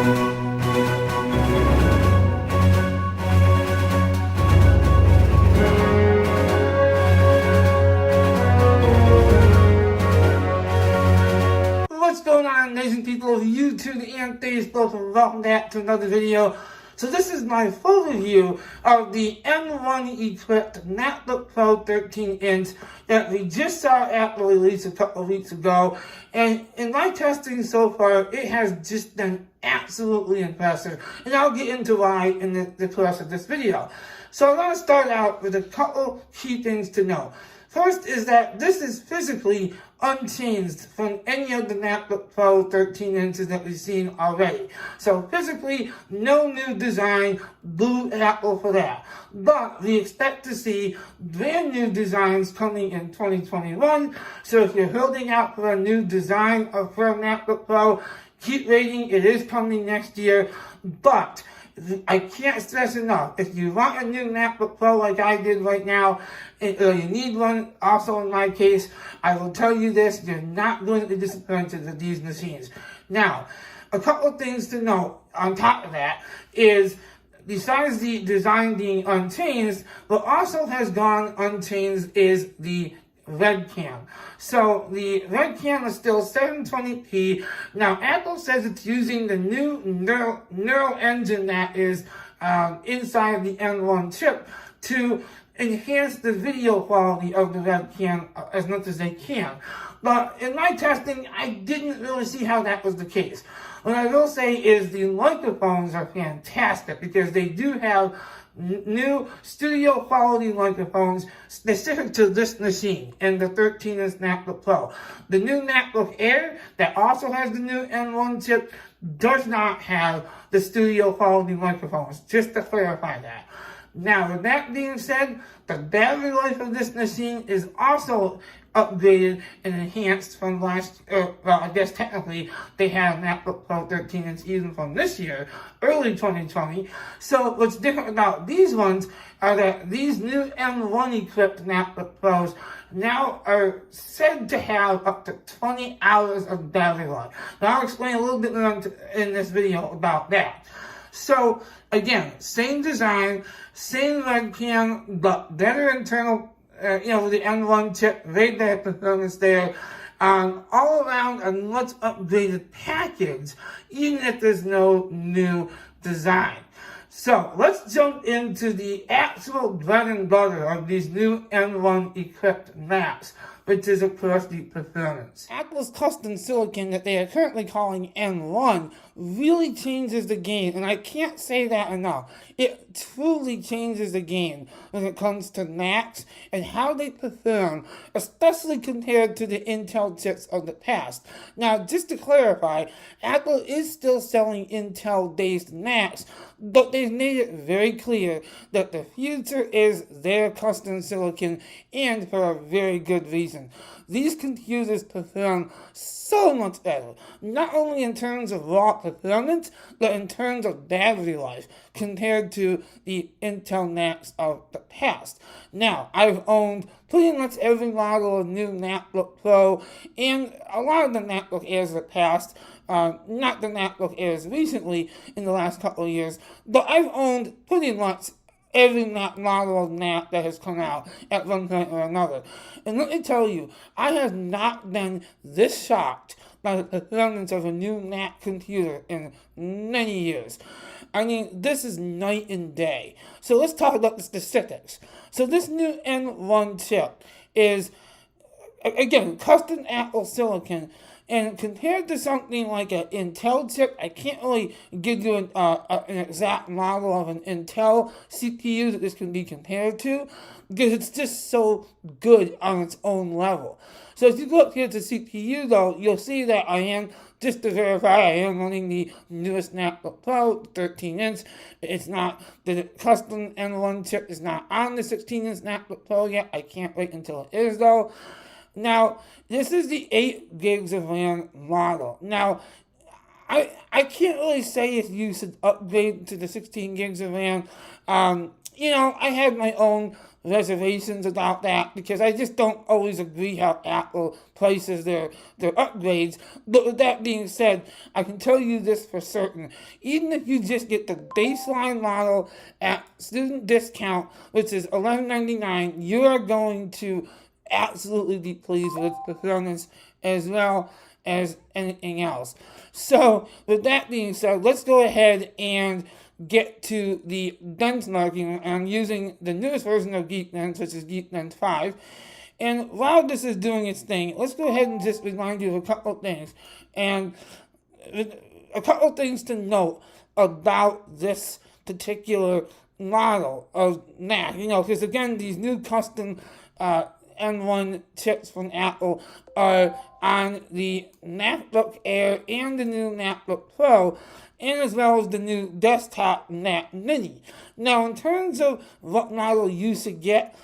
What's going on, amazing people of YouTube and Facebook, and welcome back to another video. So this is my full review of the M1 equipped MacBook Pro 13-inch that we just saw Apple release a couple of weeks ago. And in my testing so far, it has just been absolutely impressive. And I'll get into why in the course of this video. So I want to start out with a couple key things to know. First is that this is physically unchanged from any of the MacBook Pro 13 inches that we've seen already. So physically, no new design, boo Apple for that. But we expect to see brand new designs coming in 2021. So if you're holding out for a new design for a MacBook Pro, keep waiting, it is coming next year. But I can't stress enough, if you want a new MacBook Pro like I did right now, or you need one, also in my case, I will tell you this, you're not going to be disappointed with these machines. Now, a couple of things to note on top of that is, besides the design being unchanged, what also has gone unchanged is the webcam. So the webcam is still 720p. Now Apple says it's using the new neural engine that is inside the M1 chip to enhance the video quality of the webcam as much as they can. But in my testing, I didn't really see how that was the case. What I will say is the microphones are fantastic because they do have new studio quality microphones specific to this machine and the 13-inch MacBook Pro. The new MacBook Air that also has the new M1 chip does not have the studio quality microphones, just to clarify that. Now, with that being said, the battery life of this machine is also upgraded and enhanced from last, well, I guess technically they have MacBook Pro 13-inch even from this year, early 2020. So what's different about these ones are that these new M1 equipped MacBook Pros now are said to have up to 20 hours of battery life. Now I'll explain a little bit more in this video about that. So again, same design, same webcam, but better internal, with the M1 chip, very better performance there. All around a much upgraded package, even if there's no new design. So let's jump into the actual bread and butter of these new M1 equipped Macs, which is of course the performance. Apple's custom silicon that they are currently calling M1 really changes the game, and I can't say that enough. It truly changes the game when it comes to Macs and how they perform, especially compared to the Intel chips of the past. Now, just to clarify, Apple is still selling Intel-based Macs, but they've made it very clear that the future is their custom silicon, and for a very good reason. These computers perform so much better, not only in terms of raw performance, but in terms of battery life, compared to the Intel Macs of the past. Now, I've owned pretty much every model of new MacBook Pro, and a lot of the MacBook Airs of the past, not the MacBook Airs recently in the last couple of years, but I've owned pretty much every model of Mac that has come out at one point or another. And let me tell you, I have not been this shocked by the performance of a new Mac computer in many years. I mean, this is night and day. So let's talk about the specifics. So this new M1 chip is, again, custom Apple silicon. And compared to something like an Intel chip, I can't really give you an exact model of an Intel CPU that this can be compared to, because it's just so good on its own level. So if you go up here to CPU though, you'll see that I am, just to verify, I am running the newest MacBook Pro 13-inch. It's not, the custom M1 chip is not on the 16-inch MacBook Pro yet. I can't wait until it is though. Now, this is the 8 gigs of RAM model. Now, I can't really say if you should upgrade to the 16 gigs of RAM. I have my own reservations about that because I just don't always agree how Apple prices their upgrades. But with that being said, I can tell you this for certain. Even if you just get the baseline model at student discount, which is $11.99, you are going to absolutely be pleased with performance as well as anything else. So with that being said, let's go ahead and get to the benchmarking. I'm using the newest version of Geekbench, which is Geekbench 5. And while this is doing its thing, let's go ahead and just remind you of a couple of things. And a couple of things to note about this particular model of Mac. Because again, these new custom M1 chips from Apple are on the MacBook Air and the new MacBook Pro, and as well as the new desktop Mac Mini. Now, in terms of what model you should get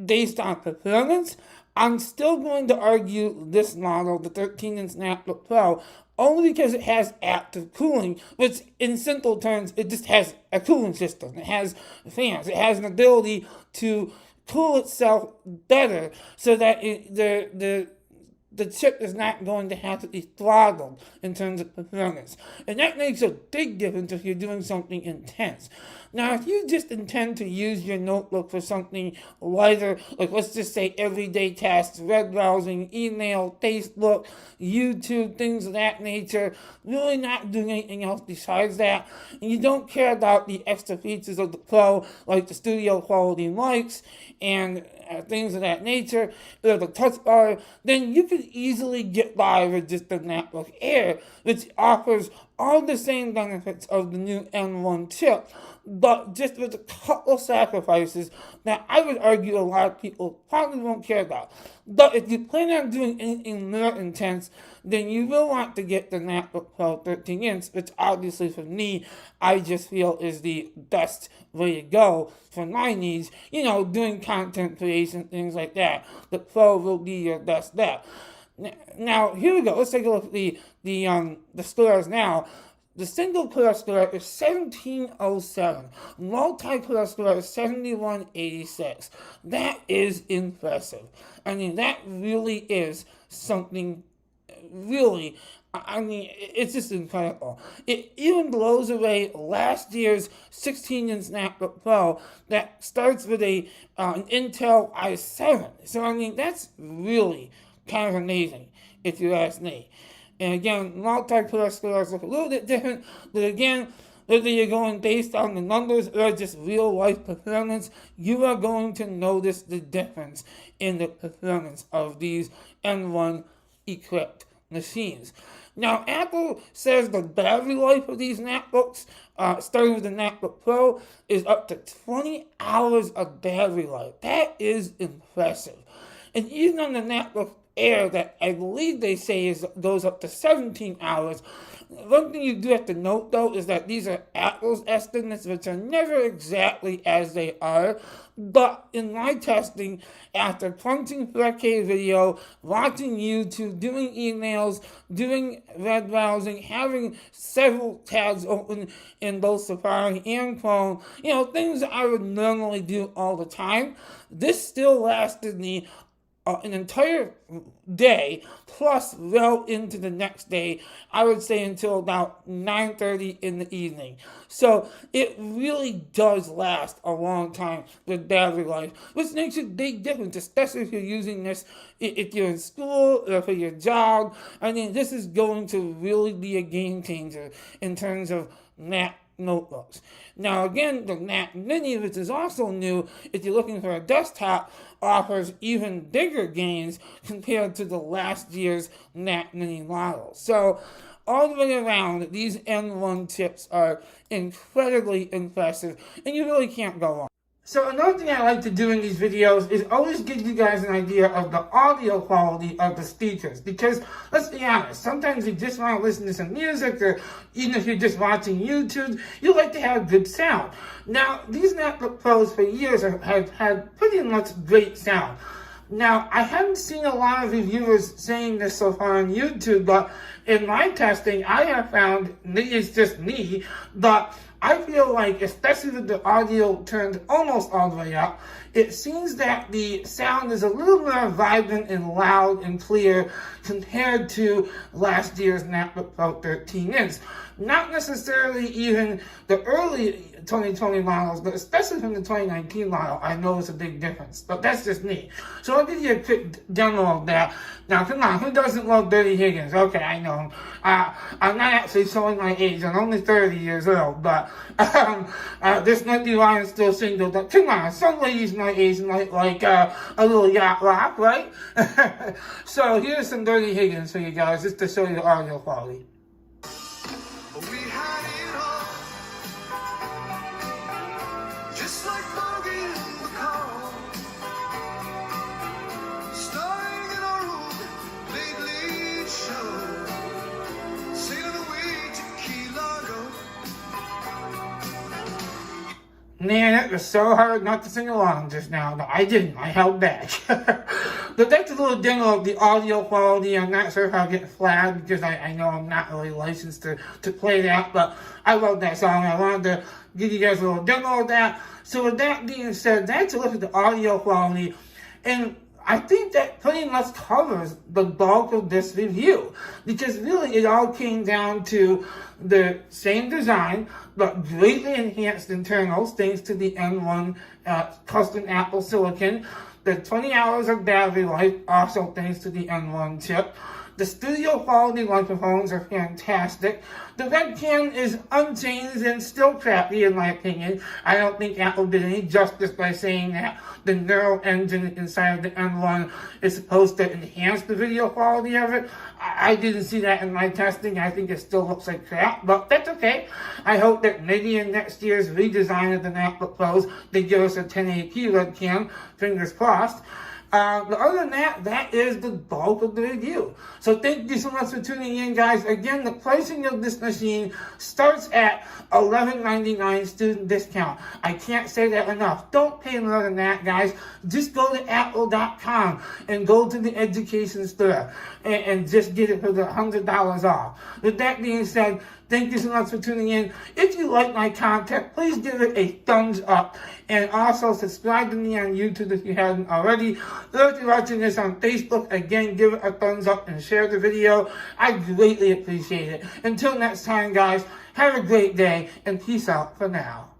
based on performance, I'm still going to argue this model, the 13-inch MacBook Pro, only because it has active cooling, which in simple terms, it just has a cooling system. It has fans. It has an ability to cool itself better so that the chip is not going to have to be throttled in terms of performance. And that makes a big difference if you're doing something intense. Now, if you just intend to use your notebook for something lighter, like let's just say everyday tasks, web browsing, email, Facebook, YouTube, things of that nature, really not doing anything else besides that, and you don't care about the extra features of the Pro, like the studio quality mics and things of that nature, or the touch bar, then you could easily get by with just the MacBook Air, which offers all the same benefits of the new M1 chip, but just with a couple sacrifices that I would argue a lot of people probably won't care about. But if you plan on doing anything more intense, then you will want to get the MacBook Pro 13-inch, which obviously for me, I just feel is the best way to go for my needs. Doing content creation, things like that. The Pro will be your best bet. Now, here we go. Let's take a look at the scores now. The single-core score is 1707. Multi-core score is 7186. That is impressive. I mean, that really is something really, it's just incredible. It even blows away last year's 16-inch MacBook Pro that starts with an Intel i7. So, that's really kind of amazing, if you ask me. And again, multi-core scores look a little bit different, but again, whether you're going based on the numbers or just real-life performance, you are going to notice the difference in the performance of these M1 equipped machines. Now, Apple says the battery life of these MacBooks, starting with the MacBook Pro, is up to 20 hours of battery life. That is impressive. And even on the MacBook Air, that I believe they say goes up to 17 hours. One thing you do have to note, though, is that these are Apple's estimates, which are never exactly as they are. But in my testing, after punching 4K video, watching YouTube, doing emails, doing web browsing, having several tabs open in both Safari and Chrome, things that I would normally do all the time, this still lasted me an entire day, plus well into the next day, I would say until about 9:30 in the evening. So it really does last a long time with battery life, which makes a big difference, especially if you're using this if you're in school or for your job. This is going to really be a game changer in terms of Mac notebooks. Now again, the Mac Mini, which is also new, if you're looking for a desktop, offers even bigger gains compared to the last year's Mac Mini model. So all the way around, these M1 chips are incredibly impressive, and you really can't go wrong. So another thing I like to do in these videos is always give you guys an idea of the audio quality of the speakers. Because, let's be honest, sometimes you just want to listen to some music, or even if you're just watching YouTube, you like to have good sound. Now, these MacBook Pros for years have had pretty much great sound. Now, I haven't seen a lot of reviewers saying this so far on YouTube, but in my testing, I have found, it's just me, but I feel like, especially with the audio turned almost all the way up, it seems that the sound is a little more vibrant and loud and clear compared to last year's MacBook Pro 13-inch. Not necessarily even the early 2020 models, but especially from the 2019 model, I noticed a big difference. But that's just me. So I'll give you a quick demo of that. Now, come on, who doesn't love Dirty Higgins? Okay, I know him. I'm not actually showing my age. I'm only 30 years old, but this might be why I'm still single. But come on, some ladies my age might like a little yacht rock, right? So here's some Dirty Higgins for you guys, just to show you the audio quality. We had it all, just like Bogey in the car, starring in our room, late late show, sailing away to Key Largo. Man, it was so hard not to sing along just now, but I didn't. I held back. But that's a little demo of the audio quality. I'm not sure if I'll get flagged because I know I'm not really licensed to play that, but I love that song. I wanted to give you guys a little demo of that. So with that being said, that's a look at the audio quality. And I think that pretty much covers the bulk of this review, because really it all came down to the same design, but greatly enhanced internals thanks to the M1 custom Apple Silicon. The 20 hours of battery life, also thanks to the M1 chip. The studio quality microphones are fantastic. The webcam is unchanged and still crappy in my opinion. I don't think Apple did any justice by saying that the neural engine inside of the M1 is supposed to enhance the video quality of it. I didn't see that in my testing. I think it still looks like crap, but that's okay. I hope that maybe in next year's redesign of the MacBook Pros, they give us a 1080p webcam. Fingers crossed. But other than that, that is the bulk of the review. So thank you so much for tuning in, guys. Again, the pricing of this machine starts at $11.99 student discount. I can't say that enough. Don't pay more than that, guys. Just go to apple.com and go to the education store and just get it for the $100 off. With that being said, thank you so much for tuning in. If you like my content, please give it a thumbs up. And also subscribe to me on YouTube if you haven't already. If you're watching this on Facebook, again, give it a thumbs up and share the video. I greatly appreciate it. Until next time, guys, have a great day and peace out for now.